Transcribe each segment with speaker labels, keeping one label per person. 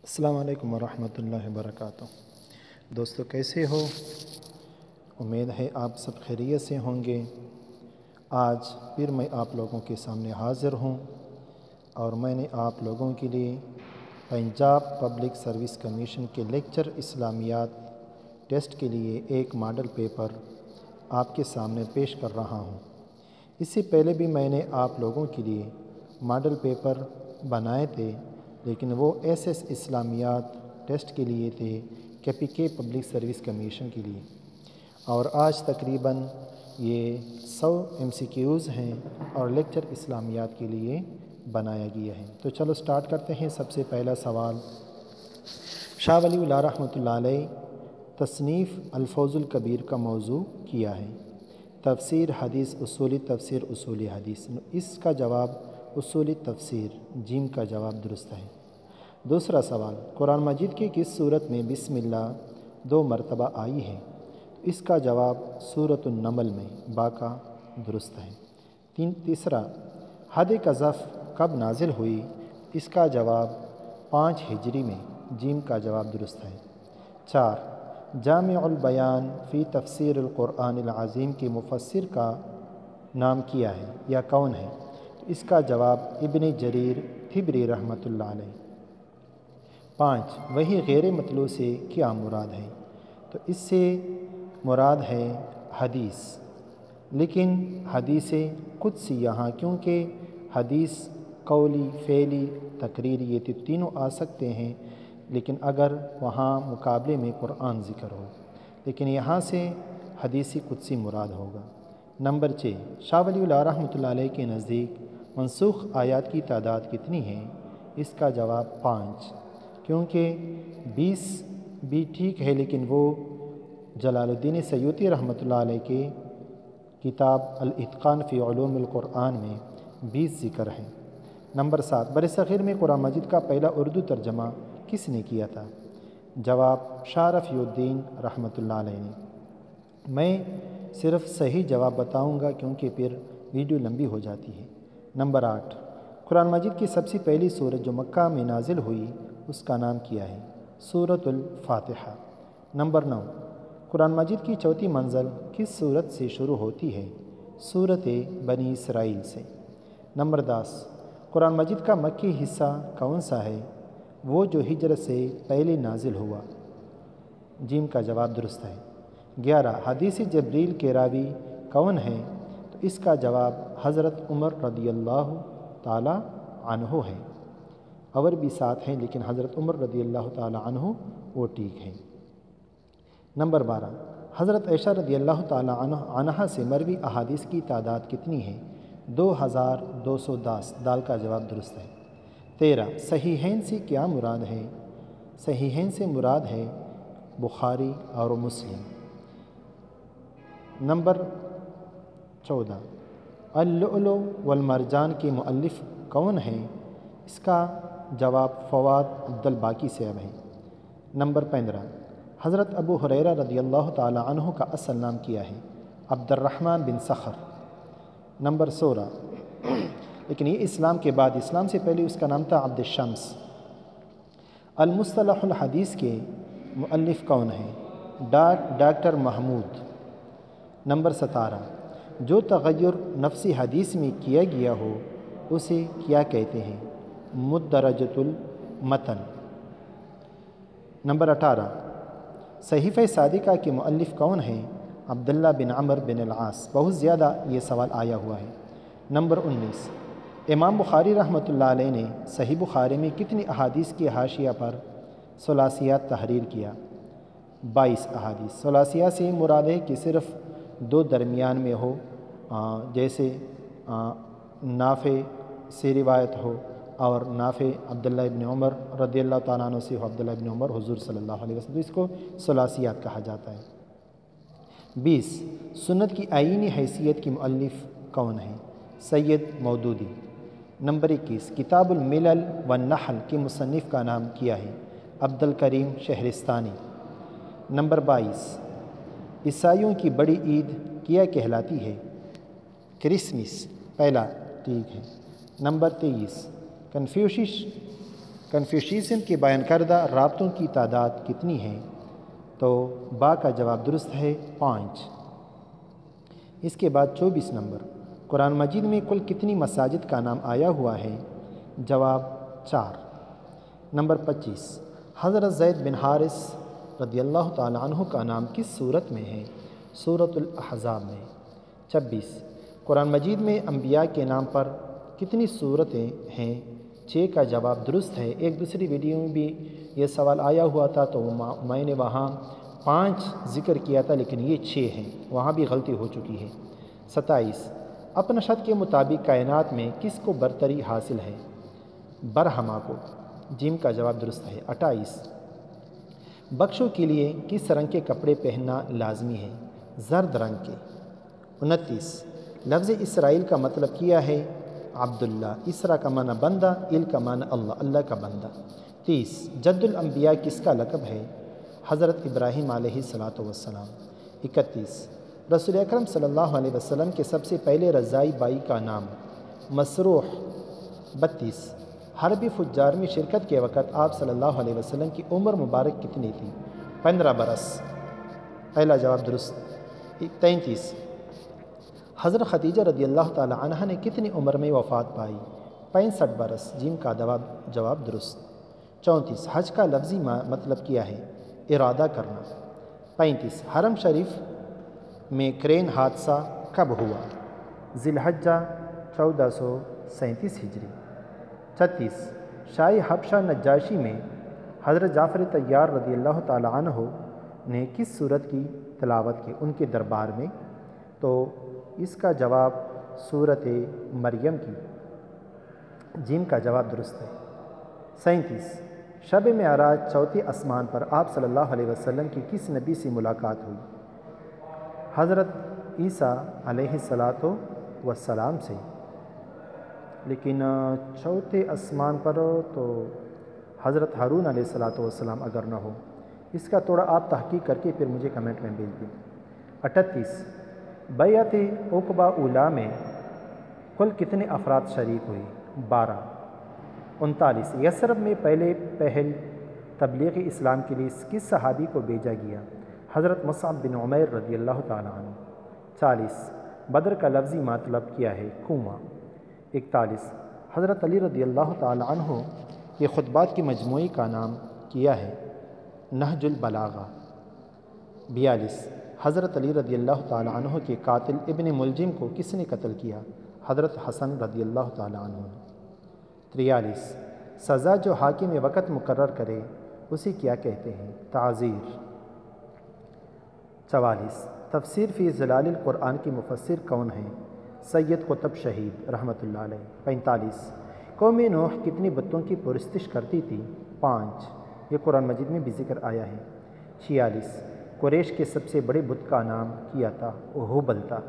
Speaker 1: السلام علیکم ورحمۃ اللہ وبرکاتہ۔ دوستو کیسے ہو؟ امید ہے آپ سب خیریت سے ہوں گے۔ آج پھر میں آپ لوگوں کے سامنے حاضر ہوں اور میں نے آپ لوگوں کے لیے پنجاب پبلک سروس کمیشن کے لیکچر اسلامیات ٹیسٹ کے لیے ایک ماڈل پیپر آپ کے سامنے پیش کر رہا ہوں۔ اس سے پہلے بھی میں نے آپ لوگوں کے لیے ماڈل پیپر بنائے تھے، لیکن وہ ایس اسلامیات ٹیسٹ کے لیے تھے، کے پبلک سروس کمیشن کے لیے، اور آج تقریباً یہ 100 MCQs ہیں اور لیکچر اسلامیات کے لیے بنایا گیا ہے۔ تو چلو سٹارٹ کرتے ہیں۔ سب سے پہلا سوال، شاہ ولی اللہ رحمۃ اللہ علیہ تصنیف الفوز الکبیر کا موضوع کیا ہے؟ تفسیر حدیث اصولی تفسیر اصولی حدیث۔ اس کا جواب اصولی تفسیر، جیم کا جواب درست ہے۔ دوسرا سوال، قرآن مجید کی کس صورت میں بسم اللہ 2 مرتبہ آئی ہے؟ اس کا جواب سورۃ النمل میں، با کا درست ہے۔ تیسرا، حد قذف کب نازل ہوئی؟ اس کا جواب 5 ہجری میں، جیم کا جواب درست ہے۔ 4، جامع البیان فی تفسیر القرآن العظیم کے مفسر کا نام کیا ہے یا کون ہے؟ اس کا جواب ابن جریر طبری رحمۃ اللہ علیہ۔ 5، وہی غیر مطلوع سے کیا مراد ہے؟ تو اس سے مراد ہے حدیث، لیکن حدیث قدسی یہاں، کیونکہ حدیث قولی، فعلی، تقریری یہ تینوں آ سکتے ہیں، لیکن اگر وہاں مقابلے میں قرآن ذکر ہو، لیکن یہاں سے حدیث قدسی مراد ہوگا۔ نمبر 6، شاہ ولی اللہ رحمۃ اللہ علیہ کے نزدیک منسوخ آیات کی تعداد کتنی ہے؟ اس کا جواب 5، کیونکہ 20 بھی ٹھیک ہے، لیکن وہ جلال الدین سیوطی رحمۃ اللہ علیہ کے کتاب الاتقان فی علوم القرآن میں 20 ذکر ہے۔ نمبر 7، برصغیر میں قرآن مجید کا پہلا اردو ترجمہ کس نے کیا تھا؟ جواب شاہ رفیع الدین رحمۃ اللہ علیہ نے۔ میں صرف صحیح جواب بتاؤں گا کیونکہ پھر ویڈیو لمبی ہو جاتی ہے۔ نمبر 8، قرآن مجید کی سب سے پہلی سورت جو مکہ میں نازل ہوئی اس کا نام کیا ہے؟ سورۃ الفاتحہ۔ نمبر 9، قرآن مجید کی چوتھی منزل کس سورت سے شروع ہوتی ہے؟ سورۃ بنی اسرائیل سے۔ نمبر 10، قرآن مجید کا مکی حصہ کون سا ہے؟ وہ جو ہجرت سے پہلے نازل ہوا، جیم کا جواب درست ہے۔ 11، حدیث جبریل کے راوی کون ہیں؟ تو اس کا جواب حضرت عمر رضی اللہ تعالی عنہ ہے، اور بھی 7 ہیں لیکن حضرت عمر رضی اللہ تعالی عنہ وہ ٹھیک ہیں۔ نمبر 12، حضرت عائشہ رضی اللہ تعالی عنہا سے مروی احادیث کی تعداد کتنی ہے؟ 2210، دال کا جواب درست ہے۔ 13، صحیحین سے کیا مراد ہے؟ صحیحین سے مراد ہے بخاری اور مسلم۔ نمبر 14، اللؤلؤ والمرجان کے مؤلف کون ہیں؟ اس کا جواب فواد عبد الباقی صاحب ہے۔ نمبر 15، حضرت ابو ہریرہ رضی اللہ تعالی عنہ کا اصل نام کیا ہے؟ عبد الرحمن بن صخر۔ نمبر 16، لیکن یہ اسلام کے بعد، اسلام سے پہلے اس کا نام تھا عبد الشمس۔ المصطلح الحدیث کے مؤلف کون ہیں؟ ڈاکٹر محمود۔ نمبر 17، جو تغیر نفسی حدیث میں کیا گیا ہو اسے کیا کہتے ہیں؟ مدرجۃ المتن۔ نمبر 18، صحیفہ صادقہ کے مؤلف کون ہیں؟ عبداللہ بن عمر بن العاص۔ بہت زیادہ یہ سوال آیا ہوا ہے۔ نمبر 19، امام بخاری رحمۃ اللہ علیہ نے صحیح بخاری میں کتنی احادیث کی حاشیہ پر ثلاثیات تحریر کیا؟ 22 احادیث۔ ثلاثیہ سے مراد ہے کہ صرف 2 درمیان میں ہو، جیسے نافع سے روایت ہو، اور نافع عبداللہ ابن عمر رضی اللہ تعالیٰ عنہ سے ہو، عبداللہ ابن عمر حضور صلی اللہ علیہ وسلم، اس کو ثلاثیات کہا جاتا ہے۔ 20، سنت کی آئینی حیثیت کی مؤلف کون ہیں؟ سید مودودی۔ نمبر 21، کتاب الملل والنحل کے مصنف کا نام کیا ہے؟ عبد الکریم شہرستانی۔ نمبر 22، عیسائیوں کی بڑی عید کیا کہلاتی ہے؟ کرسمس، پہلا ٹھیک ہے۔ نمبر 23، کنفیوشس کنفیوشیزم کے بیان کردہ رابطوں کی تعداد کتنی ہے؟ تو با کا جواب درست ہے 5۔ اس کے بعد 24 نمبر، قرآن مجید میں کل کتنی مساجد کا نام آیا ہوا ہے؟ جواب 4۔ نمبر 25، حضرت زید بن حارث رضی اللہ تعالیٰ عنہ کا نام کس سورت میں ہے؟ سورۃ الاحزاب میں۔ 26، قرآن مجید میں انبیاء کے نام پر کتنی صورتیں ہیں؟ 6 کا جواب درست ہے۔ ایک دوسری ویڈیو میں بھی یہ سوال آیا ہوا تھا تو میں نے وہاں 5 ذکر کیا تھا، لیکن یہ 6 ہیں، وہاں بھی غلطی ہو چکی ہے۔ 27، اپنشد کے مطابق کائنات میں کس کو برتری حاصل ہے؟ برہما کو۔ جیم کا جواب درست ہے۔ 28، بخشوں کے لیے کس رنگ کے کپڑے پہننا لازمی ہے؟ زرد رنگ کے۔ 29، لفظ اسرائیل کا مطلب کیا ہے؟ عبداللہ۔ اسرا کا معنی بندہ، ال کا معنی اللہ، اللہ کا بندہ۔ 30، جد الانبیاء کس کا لقب ہے؟ حضرت ابراہیم علیہ السلام۔ 31، رسول اکرم صلی اللہ علیہ وسلم کے سب سے پہلے رضائی بائی کا نام؟ مسروح۔ 32، حرب فجار میں شرکت کے وقت آپ صلی اللہ علیہ وسلم کی عمر مبارک کتنی تھی؟ 15 برس۔ پہلا جواب درست۔ 33، حضرت خدیجہ رضی اللہ تعالی عنہ نے کتنی عمر میں وفات پائی؟ 65 برس۔ جیم کا جواب درست۔ 34، حج کا لفظی مطلب کیا ہے؟ ارادہ کرنا۔ 35، حرم شریف میں کرین حادثہ کب ہوا؟ ذی الحجہ 1437 ہجری۔ 36، شاہی حبشہ نجاشی میں حضرت جعفر طیار رضی اللہ تعالی عنہ نے کس سورت کی تلاوت کی ان کے دربار میں؟ تو اس کا جواب سورت مریم کی۔ جیم کا جواب درست ہے۔ 37، شب معراج چوتھے آسمان پر آپ صلی اللہ علیہ وسلم کی کس نبی سے ملاقات ہوئی؟ حضرت عیسیٰ علیہ السلام سے۔ لیکن چوتھے آسمان پر تو حضرت ہارون علیہ السلام اگر نہ ہو، اس کا تھوڑا آپ تحقیق کر کے پھر مجھے کمنٹ میں بھیج دیں۔ 38، بیعت عقبہ اولیٰ میں کل کتنے افراد شریک ہوئے؟ 12۔ 39، یثرب میں پہل تبلیغ اسلام کے لیے کس صحابی کو بھیجا گیا؟ حضرت مصعب بن عمیر رضی اللہ تعالیٰ عنہ۔ 40، بدر کا لفظی مطلب کیا ہے؟ کنواں۔ 41، حضرت علی رضی اللہ تعالیٰ عنہ کے خطبات کی مجموعی کا نام کیا ہے؟ نہج البلاغہ۔ 42، حضرت علی رضی اللہ تعالیٰ عنہ کے قاتل ابن ملجم کو کس نے قتل کیا؟ حضرت حسن رضی اللہ تعالیٰ عنہ۔ 43، سزا جو حاکم وقت مقرر کرے اسے کیا کہتے ہیں؟ تعزیر۔ 44، تفسیر فی ظلال القرآن کے مفسر کون ہیں؟ سید قطب شہید رحمۃ اللہ علیہ۔ 45، قوم نوح کتنی بتوں کی پرستش کرتی تھی؟ 5۔ یہ قرآن مجید میں بھی ذکر آیا ہے۔ 46، قریش کے سب سے بڑے بت کا نام کیا تھا؟ ہبل تھا۔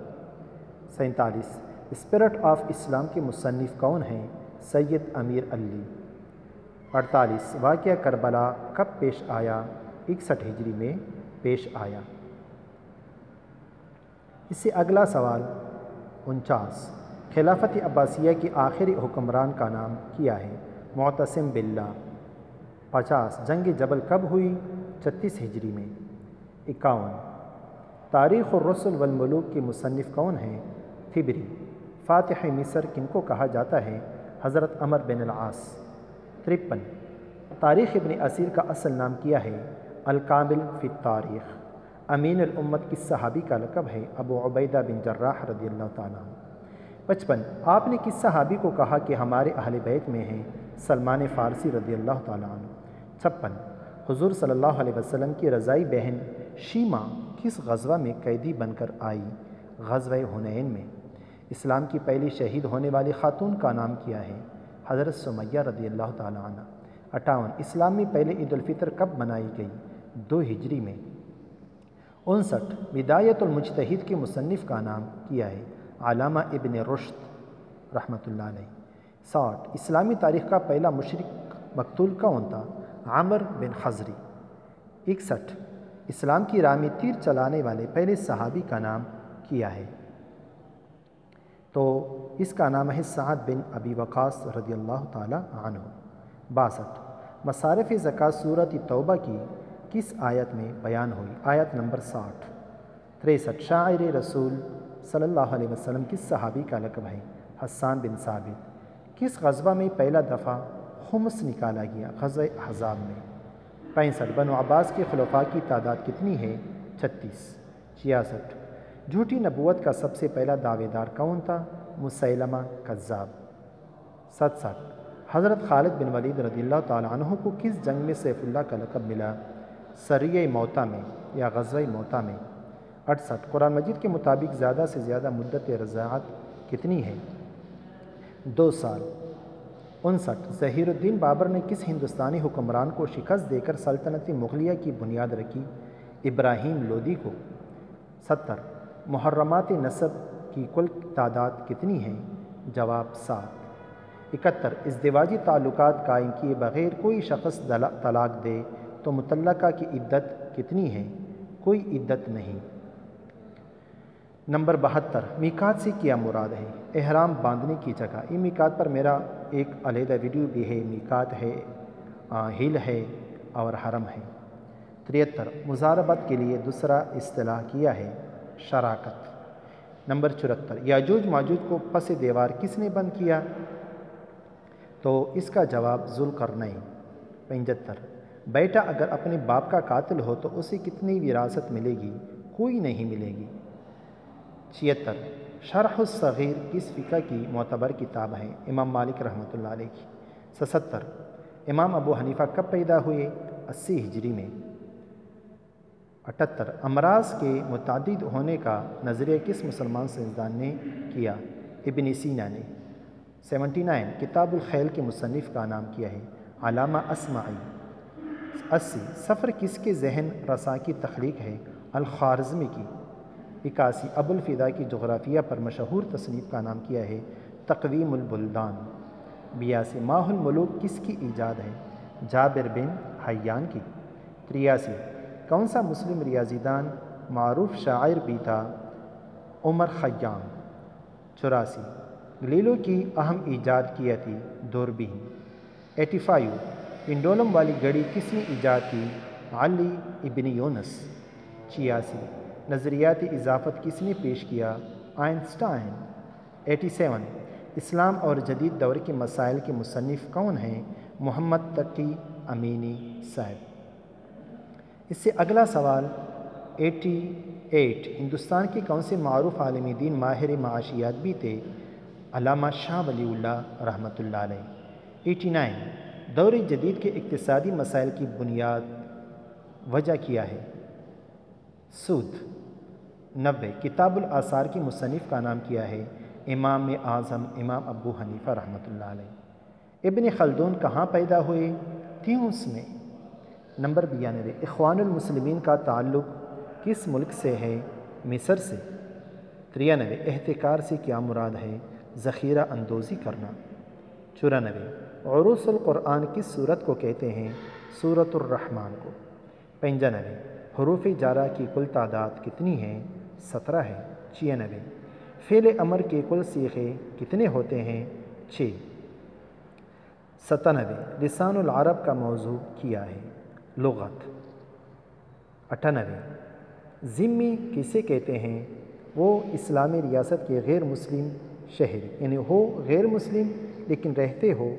Speaker 1: 47، اسپرٹ آف اسلام کے مصنف کون ہیں؟ سید امیر علی۔ 48، واقعہ کربلا کب پیش آیا؟ 61 ہجری میں پیش آیا۔ اس سے اگلا سوال 49، خلافت عباسیہ کے آخری حکمران کا نام کیا ہے؟ معتصم باللہ۔ 50، جنگ جبل کب ہوئی؟ 36 ہجری میں۔ 51، تاریخ الرسل والملوک کے مصنف کون ہیں؟ تبری۔ فاتح مصر کن کو کہا جاتا ہے؟ حضرت عمر بن العاص۔ 53، تاریخ ابن اسیر کا اصل نام کیا ہے؟ الکامل فی التاریخ۔ امین الامت کس صحابی کا لقب ہے؟ ابو عبیدہ بن جراح رضی اللہ تعالیٰ عنہ۔ 55، آپ نے کس صحابی کو کہا کہ ہمارے اہل بیت میں ہیں؟ سلمان فارسی رضی اللہ تعالیٰ عنہ۔ 56، حضور صلی اللہ علیہ وسلم کی رضائی بہن شیمہ کس غزوہ میں قیدی بن کر آئی؟ غزوہ حنین میں۔ اسلام کی پہلی شہید ہونے والی خاتون کا نام کیا ہے؟ حضرت سمیہ رضی اللہ تعالیٰ عنہ۔ 58، اسلام میں پہلے عید الفطر کب منائی گئی؟ 2 ہجری میں۔ 59، بدایت المجتہد کے مصنف کا نام کیا ہے؟ علامہ ابن رشد رحمۃ اللہ علیہ۔ 60، اسلامی تاریخ کا پہلا مشرک مقتول کون تھا؟ عامر بن خزری۔ 61، اسلام کی راہ میں تیر چلانے والے پہلے صحابی کا نام کیا ہے؟ تو اس کا نام ہے سعد بن ابی وقاص رضی اللہ تعالی عنہ۔ 62، مصارف زکوٰۃ صورت توبہ کی کس آیت میں بیان ہوئی؟ آیت نمبر 60۔ 63 شاعر رسول صلی اللہ علیہ وسلم کس صحابی کا لقب ہے؟ حسان بن ثابت۔ کس غزوہ میں پہلا دفعہ خمس نکالا گیا؟ غزوہ احزاب میں۔ 65 بنو عباس کے خلفاء کی تعداد کتنی ہے؟ 36۔ 66 جھوٹی نبوت کا سب سے پہلا دعوے دار کون تھا؟ مسیلمہ کذاب۔ 67 حضرت خالد بن ولید رضی اللہ تعالیٰ عنہ کو کس جنگ میں سیف اللہ کا لقب ملا؟ سریہ موتا میں یا غزوہ موتا میں۔ 68 قرآن مجید کے مطابق زیادہ سے زیادہ مدت رضاعت کتنی ہے؟ 2 سال۔ 59 ظہیر الدین بابر نے کس ہندوستانی حکمران کو شکست دے کر سلطنت مغلیہ کی بنیاد رکھی؟ ابراہیم لودھی کو۔ 70 محرمات نسب کی کل تعداد کتنی ہے؟ جواب 7۔ 71 ازدواجی تعلقات قائم کیے بغیر کوئی شخص طلاق دے تو مطلقہ کی عدت کتنی ہے؟ کوئی عدت نہیں۔ نمبر 72 میقات سے کیا مراد ہے؟ احرام باندھنے کی جگہ۔ یہ میقات پر میرا ایک علیحدہ ویڈیو بھی ہے۔ میقات ہے، ہل ہے اور حرم ہے۔ 73 مزاربت کے لیے دوسرا اصطلاح کیا ہے؟ شراکت۔ نمبر 74 یاجوج ماجوج کو پس دیوار کس نے بند کیا؟ تو اس کا جواب ذوالقرنین۔ 75 بیٹا اگر اپنے باپ کا قاتل ہو تو اسے کتنی وراثت ملے گی؟ کوئی نہیں ملے گی۔ 76 شرح الصغیر کس فقہ کی معتبر کتاب ہے؟ امام مالک رحمۃ اللہ علیہ کی۔ 77 امام ابو حنیفہ کب پیدا ہوئے؟ 80 ہجری میں۔ 78 امراض کے متعدد ہونے کا نظریہ کس مسلمان سائنسدان نے کیا؟ ابن سینا نے۔ 79 کتاب الخیل کے مصنف کا نام کیا ہے؟ علامہ اصمعی۔ 80 سفر کس کے ذہن رساں کی تخلیق ہے؟ الخوارزمی کی۔ 81 ابو الفدا کی جغرافیہ پر مشہور تصنیف کا نام کیا ہے؟ تقویم البلدان۔ 82 ماہ الملوک کس کی ایجاد ہے؟ جابر بن حیان کی۔ 83 کون سا مسلم ریاضی دان معروف شاعر بھی تھا؟ عمر خیام۔ 84 گلیلو کی اہم ایجاد کیا تھی؟ دوربین۔ 85 پنڈولم والی گھڑی کس نے ایجاد کی؟ علی ابن یونس۔ 86 نظریاتی اضافت کس نے پیش کیا؟ آئنسٹائن۔ 87 اسلام اور جدید دور کے مسائل کے مصنف کون ہیں؟ محمد تقی امینی صاحب۔ اس سے اگلا سوال 88 ہندوستان کے کون سے معروف عالم دین ماہر معاشیات بھی تھے؟ علامہ شاہ ولی اللہ رحمۃ اللہ علیہ۔ 89 دور جدید کے اقتصادی مسائل کی بنیاد وجہ کیا ہے؟ سود۔ 90 کتاب الآثار کی مصنف کا نام کیا ہے؟ امام اعظم امام ابو حنیفہ رحمۃ اللہ علیہ۔ ابن خلدون کہاں پیدا ہوئے؟ تیونس میں۔ نمبر 92 اخوان المسلمین کا تعلق کس ملک سے ہے؟ مصر سے۔ 93 احتکار سے کیا مراد ہے؟ ذخیرہ اندوزی کرنا۔ 94 عروس القرآن کس صورت کو کہتے ہیں؟ سورۃ الرحمن کو۔ 95 حروف جارہ کی کل تعداد کتنی ہے؟ 17 ہے۔ 96 فعل امر کے کل صیغے کتنے ہوتے ہیں؟ 6۔ 97 لسان العرب کا موضوع کیا ہے؟ لغت۔ 98 ذمی کسے کہتے ہیں؟ وہ اسلامی ریاست کے غیر مسلم شہری، یعنی ہو غیر مسلم لیکن رہتے ہو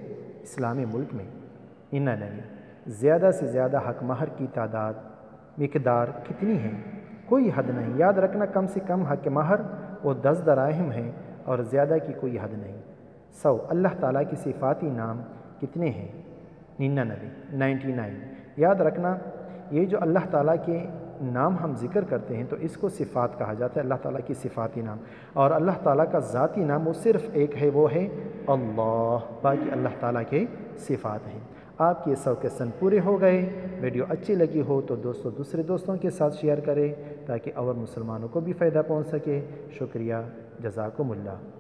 Speaker 1: اسلامی ملک میں۔ 99 زیادہ سے زیادہ حق مہر کی تعداد مقدار کتنی ہے؟ کوئی حد نہیں، یاد رکھنا کم سے کم حق مہر وہ 10 دراہم ہیں اور زیادہ کی کوئی حد نہیں۔ 100 اللہ تعالیٰ کی صفاتی نام کتنے ہیں؟ 99 یاد رکھنا یہ جو اللہ تعالیٰ کے نام ہم ذکر کرتے ہیں تو اس کو صفات کہا جاتا ہے، اللہ تعالیٰ کی صفاتی نام، اور اللہ تعالیٰ کا ذاتی نام وہ صرف ایک ہے، وہ ہے اللہ، باقی اللہ تعالیٰ کے صفات ہیں۔ آپ کے 100 کویسچن پورے ہو گئے۔ ویڈیو اچھی لگی ہو تو دوسرے دوستوں کے ساتھ شیئر کریں تاکہ اور مسلمانوں کو بھی فائدہ پہنچ سکے۔ شکریہ، جزاکم اللہ۔